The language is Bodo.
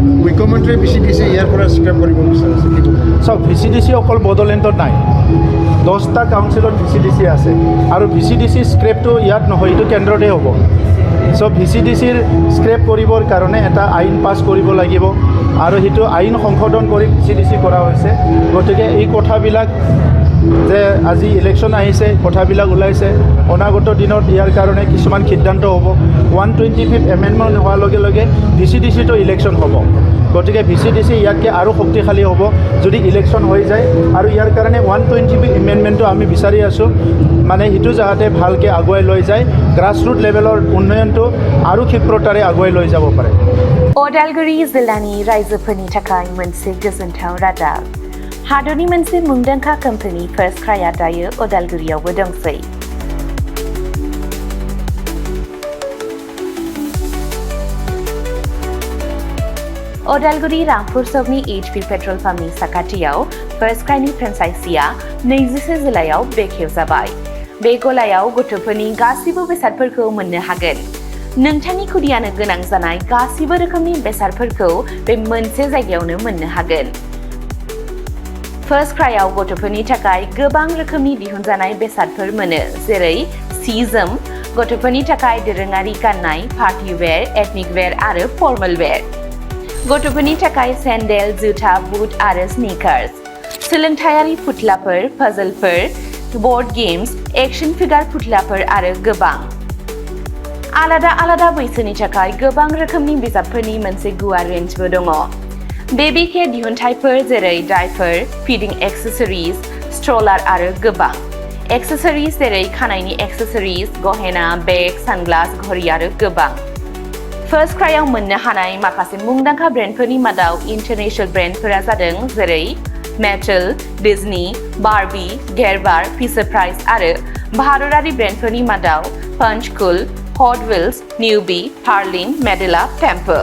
মুখ্যমন্ত্ৰীয়ে VCDC ইয়াৰ পৰা স্ক্ৰেপ কৰিব বিচাৰিছে কি ক'ব? চাওক VCDC অকল বড়োলেণ্ডত নাই, 10টা কাউন্সিলত VCDC আছে আৰু VCDC স্ক্ৰেপটো ইয়াত নহয়, এইটো কেন্দ্ৰতে হ'ব। চ' VCDCৰ স্ক্ৰেপ কৰিবৰ কাৰণে এটা আইন পাছ কৰিব লাগিব আৰু সেইটো আইন সংশোধন কৰি VCDC কৰা হৈছে। গতিকে এই কথাবিলাক যে আজি ইলেকশ্যন আহিছে, কথাবিলাক ওলাইছে, অনাগত দিনত ইয়াৰ কাৰণে কিছুমান সিদ্ধান্ত হ'ব। 125th এমেণ্ডমেণ্ট হোৱাৰ লগে লগে VCDCটো ইলেকশ্যন হ'ব। গতিকে VCDC ইয়াতকৈ আৰু শক্তিশালী হ'ব যদি ইলেকশ্যন হৈ যায়। আৰু ইয়াৰ কাৰণে 125th এমেণ্ডমেণ্টটো আমি বিচাৰি আছোঁ, মানে সেইটো যাতে ভালকৈ আগুৱাই লৈ যায়, গ্ৰাছৰুট লেভেলৰ উন্নয়নটো আৰু ক্ষিপ্ৰতাৰে আগুৱাই লৈ যাব পাৰে। अदालगुरि जिल्लानि रायजोफोरनि थाखाय मोनसे गोजोनथाव रादाब। हादरनि मोनसे मुंदांखा कम्पानि फार्स्ट क्राइआ दायो अदालगुरियावबो दंसै। अदालगुरि रामपुर सकनि HP पेट्रल पाम्पनि साखाथियाव फार्स्ट क्राइनि फ्रेन्चाइजिआ 21 जुलाइआव बेखेवजाबाय। बे गलायाव गथ'फोरनि गासिबो बेसादफोरखौ मोननो हागोन। नोंथांनि खुदियानो गोनां जानाय गासिबो रोखोमनि बेसादफोरखौ बे मोनसे जायगायावनो मोननो हागोन। फार्स्ट क्राइआव गथ'फोरनि थाखाय गोबां रोखोमनि दिहुनजानाय बेसादफोर मोनो, जेरै सि जोम, गथ'फोरनि थाखाय दोरोङारि गाननाय, पार्टी वेर, एथनिक वेर आरो फर्मेल वेर, गथ'फोरनि थाखाय सेन्डेल, जुथा, बुट आरो स्निकार्स, सोलोंथायारि फुथलाफोर, पाजलफोर, बोर्ड गेम्स, एक्शन फिगार फुथलाफोर आरो गोबां। आलादा आलादा बैसोनि थाखाय गोबां रोखोमनि बिजाबफोरनि मोनसे गुवार रेन्जबो दङ। बेबी केयार दिहुनथायफोर जेरै डायपार, फिडिं एक्सेसरिज, स्ट्रलार आरो गोबां। एक्सेसरिज जेरै खानायनि एक्सेसरिज, गहेना, बेग, सानग्लास, घड़ी आरो गोबां। फार्स्ट क्राइआव मोननो हानाय माखासे मुंदांखा ब्रेन्डफोरनि मादाव इन्टारनेशनेल ब्रेन्डफोरा जादों जेरै Mattel, Disney, Barbie, Gerber, Fisher Price आरो भारतारि ब्रेन्डफोरनि मादाव पंचकुल, हट व्हील्स, निउबी, हार्लिन, मेडेला, टेम्पो।